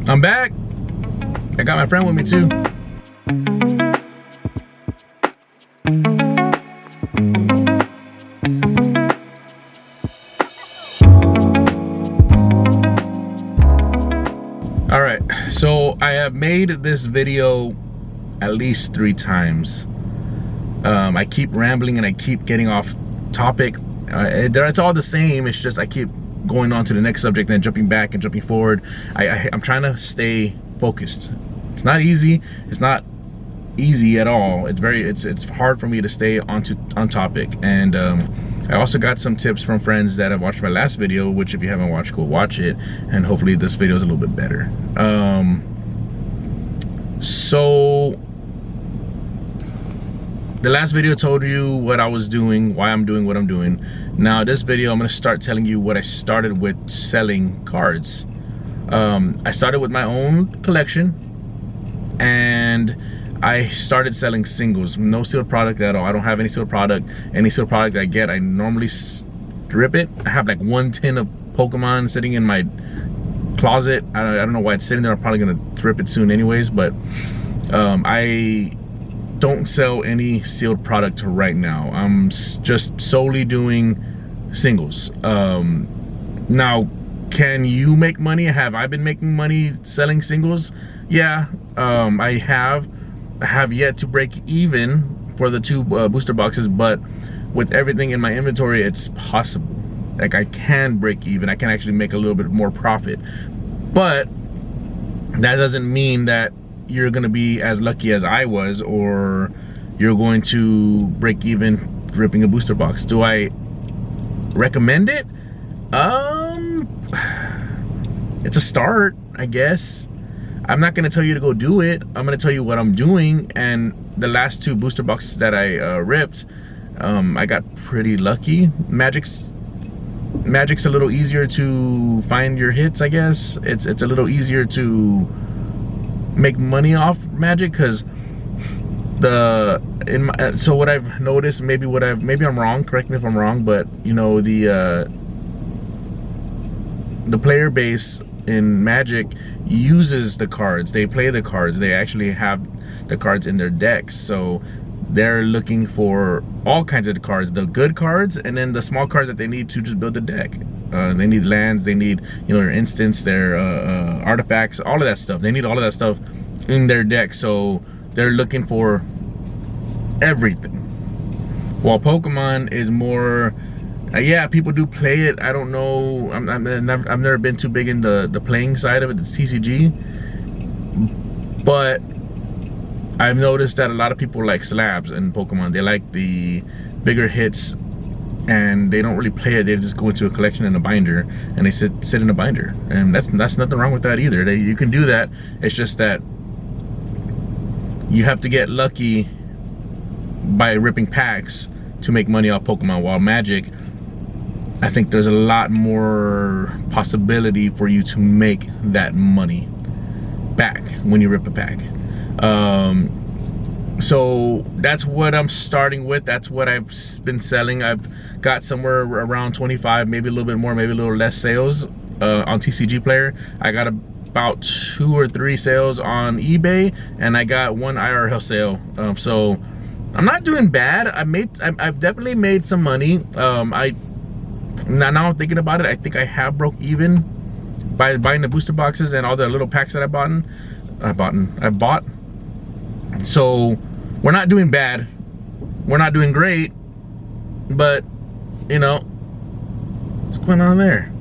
I'm back. I got my friend with me too. All right, so I have made this video at least 3 times. I keep rambling and I keep getting off topic. It's all the same. It's just I keep going on to the next subject and jumping back and jumping forward. I'm trying to stay focused. It's not easy. It's not easy at all. It's hard for me to stay on topic. And I also got some tips from friends that have watched my last video, which if you haven't watched, go watch it. And hopefully this video is a little bit better. So the last video told you what I was doing, why I'm doing what I'm doing. Now this video, I'm gonna start telling you what I started with selling cards. I started with my own collection and I started selling singles. No sealed product at all. I don't have any sealed product. Any sealed product I get, I normally strip it. I have like 1 tin of Pokemon sitting in my closet. I don't know why it's sitting there. I'm probably gonna rip it soon anyways, but I don't sell any sealed product right now. I'm just solely doing singles. Now, can you make money? Have I been making money selling singles? Yeah, I have yet to break even for the 2 booster boxes, but with everything in my inventory, it's possible. Like I can break even. I can actually make a little bit more profit, but that doesn't mean that you're gonna be as lucky as I was, or you're going to break even ripping a booster box. Do I recommend it? It's a start, I guess. I'm not gonna tell you to go do it. I'm gonna tell you what I'm doing. And the last 2 booster boxes that I ripped, I got pretty lucky. Magic's a little easier to find your hits, I guess. It's a little easier to make money off Magic, because so what I've noticed, maybe I'm wrong, correct me if I'm wrong, but you know, the player base in Magic uses the cards. They play the cards. They actually have the cards in their decks, so they're looking for all kinds of cards, the good cards and then the small cards that they need to just build the deck. They need lands, they need, you know, their instants, their artifacts, all of that stuff. They need all of that stuff in their deck, so they're looking for everything. While Pokemon is more, yeah, people do play it. I don't know. I've never been too big in the playing side of it, the TCG. But I've noticed that a lot of people like slabs in Pokemon. They like the bigger hits, and they don't really play it. They just go into a collection in a binder, and they sit in a binder, and that's nothing wrong with that either. You can do that. It's just that you have to get lucky by ripping packs to make money off Pokemon. While Magic, I think there's a lot more possibility for you to make that money back when you rip a pack. So that's what I'm starting with. That's what I've been selling. I've got somewhere around 25, maybe a little bit more, maybe a little less sales on TCGplayer. I got about 2 or 3 sales on eBay, and I got 1 IRL sale. So I'm not doing bad. I've definitely made some money. Now I'm thinking about it, I think I have broke even by buying the booster boxes and all the little packs that I bought. So we're not doing bad. We're not doing great, but you know, what's going on there?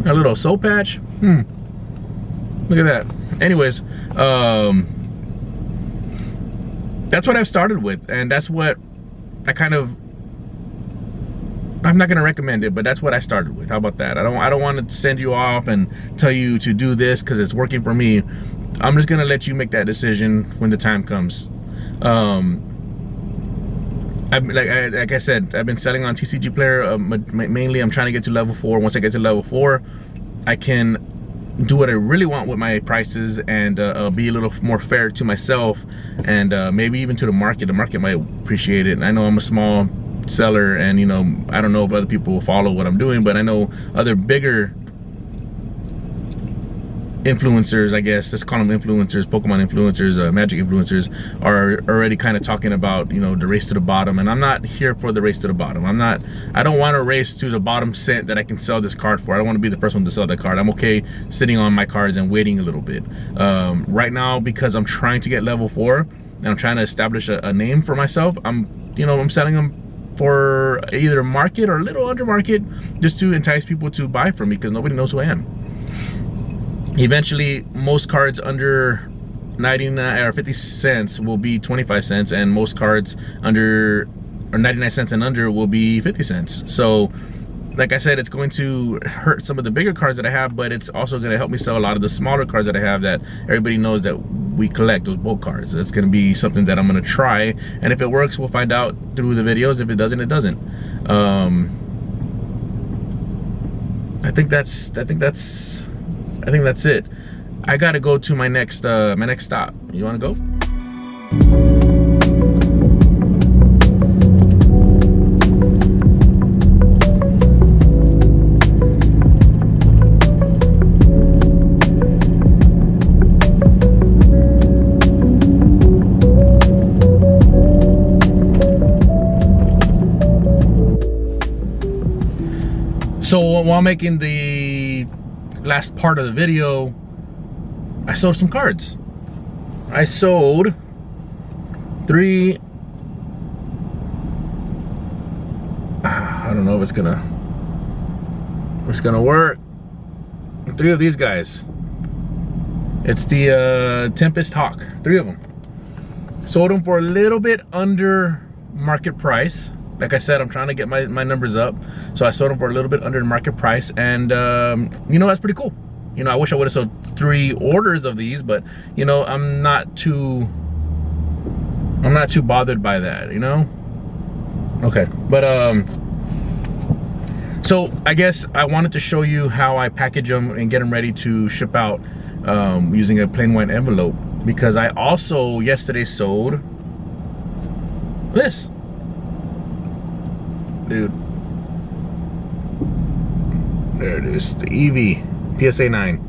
A little soul patch. Look at that. Anyways, that's what I've started with, and that's what I kind of, I'm not gonna recommend it, but that's what I started with. How about that? I don't want to send you off and tell you to do this because it's working for me. I'm just gonna let you make that decision when the time comes. Like I said, I've been selling on TCGplayer. Mainly, I'm trying to get to level 4. Once I get to level 4, I can do what I really want with my prices and be a little more fair to myself and maybe even to the market. The market might appreciate it. And I know I'm a small seller, and you know, I don't know if other people will follow what I'm doing, but I know other bigger influencers, I guess, let's call them influencers, Pokemon influencers, Magic influencers, are already kind of talking about, you know, the race to the bottom. And I'm not here for the race to the bottom. I don't want to race to the bottom cent that I can sell this card for. I don't want to be the first one to sell that card. I'm okay sitting on my cards and waiting a little bit. Right now, because I'm trying to get level 4 and I'm trying to establish a name for myself, I'm selling them for either market or a little under market, just to entice people to buy from me, because nobody knows who I am. Eventually, most cards under 99 or 50 cents will be 25 cents, and most cards under or 99 cents and under will be 50 cents. So like I said, it's going to hurt some of the bigger cards that I have, but it's also going to help me sell a lot of the smaller cards that I have that everybody knows that we collect, those bulk cards. It's going to be something that I'm going to try, and if it works, we'll find out through the videos. If it doesn't, it doesn't. I think that's it. I gotta go to my next stop. You wanna go? So while making the last part of the video, I sold some cards. I sold 3. I don't know if it's gonna work. 3 of these guys. It's the Tempest Hawk. 3 of them. Sold them for a little bit under market price. Like I said, I'm trying to get my numbers up, so I sold them for a little bit under the market price, and you know, that's pretty cool. You know, I wish I would have sold 3 orders of these, but you know, I'm not too bothered by that, you know. Okay, but so I guess I wanted to show you how I package them and get them ready to ship out using a plain white envelope, because I also yesterday sold this. Dude, there it is, the EV PSA 9.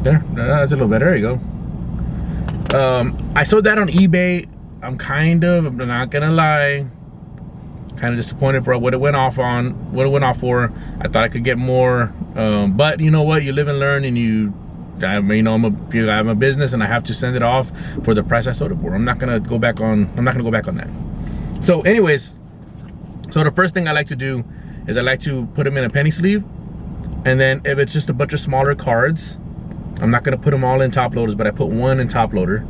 There, that's a little better. There you go. I sold that on eBay. I'm not gonna lie, kind of disappointed for what it went off on, what it went off for. I thought I could get more, but you know what? You live and learn, and I'm a business, and I have to send it off for the price I sold it for. I'm not gonna go back on that. So anyways, so the first thing I like to do is I like to put them in a penny sleeve, and then if it's just a bunch of smaller cards, I'm not gonna put them all in top loaders, but I put 1 in top loader.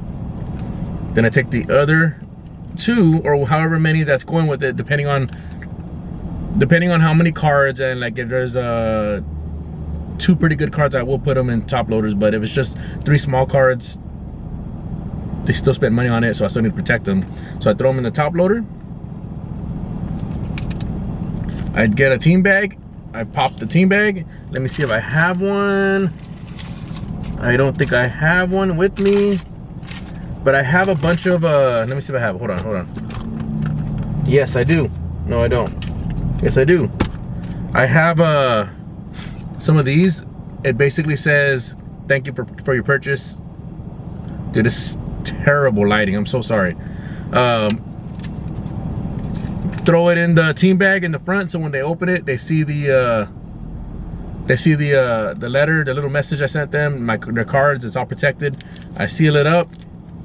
Then I take the other 2, or however many that's going with it, depending on how many cards, and like if there's 2 pretty good cards, I will put them in top loaders. But if it's just 3 small cards, they still spent money on it, so I still need to protect them. So I throw them in the top loader. I'd get a team bag. I pop the team bag. Let me see if I have one. I don't think I have one with me, but I have a bunch of let me see if I have. Hold on. Yes, I do. No, I don't. Yes, I do. I have some of these. It basically says, "Thank you for your purchase." Dude, this is terrible lighting. I'm so sorry. Throw it in the team bag in the front, so when they open it, they see the letter, the little message I sent them, their cards. It's all protected. I seal it up,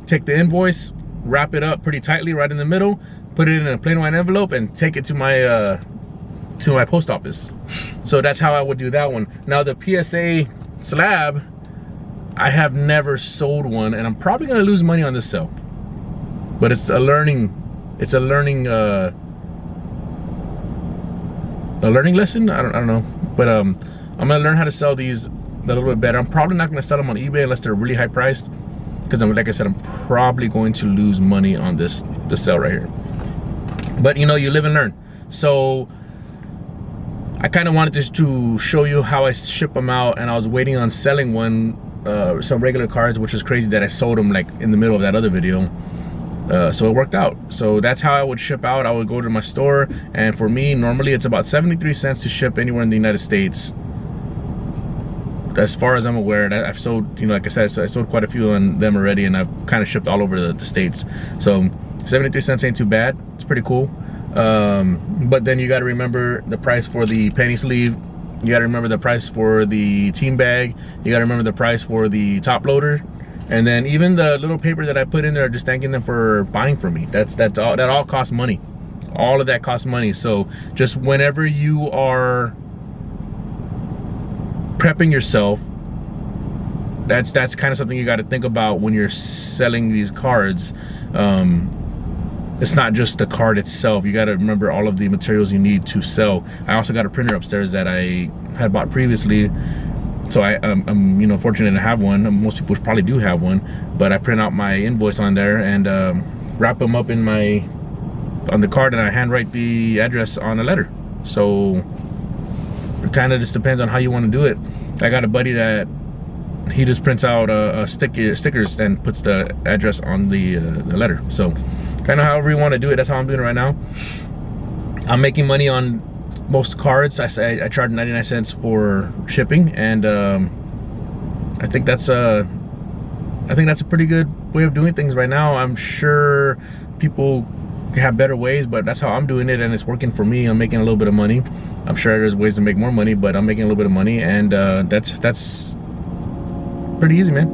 take the invoice, wrap it up pretty tightly right in the middle, put it in a plain white envelope, and take it to my post office. So that's how I would do that one. Now the PSA slab, I have never sold one, and I'm probably gonna lose money on this sale. But it's a learning lesson. I don't know. But I'm gonna learn how to sell these a little bit better. I'm probably not gonna sell them on eBay unless they're really high priced, because like I said, I'm probably going to lose money on this sale right here. But you know, you live and learn. So I kind of wanted to show you how I ship them out, and I was waiting on selling some regular cards, which is crazy that I sold them like in the middle of that other video. So it worked out. So that's how I would ship out. I would go to my store, and for me, normally it's about 73 cents to ship anywhere in the United States. as far as I'm aware, I've sold, you know, like I said, so I sold quite a few on them already, and I've kind of shipped all over the states. So 73 cents ain't too bad. It's pretty cool. But then you got to remember the price for the penny sleeve. You got to remember the price for the team bag. You got to remember the price for the top loader. And then even the little paper that I put in there, just thanking them for buying from me. That all costs money. All of that costs money. So just whenever you are prepping yourself, that's kind of something you got to think about when you're selling these cards. It's not just the card itself. You got to remember all of the materials you need to sell. I also got a printer upstairs that I had bought previously, so I'm you know, fortunate to have one. Most people probably do have one, but I print out my invoice on there and wrap them up in on the card, and I handwrite the address on a letter. So it kind of just depends on how you want to do it. I got a buddy that he just prints out stickers and puts the address on the letter. So kind of however you want to do it, that's how I'm doing it right now. I'm making money on most cards. I charge 99 cents for shipping, and I think that's a pretty good way of doing things right now. I'm sure people have better ways, but that's how I'm doing it, and it's working for me. I'm making a little bit of money. I'm sure there's ways to make more money, but I'm making a little bit of money, and that's pretty easy, man.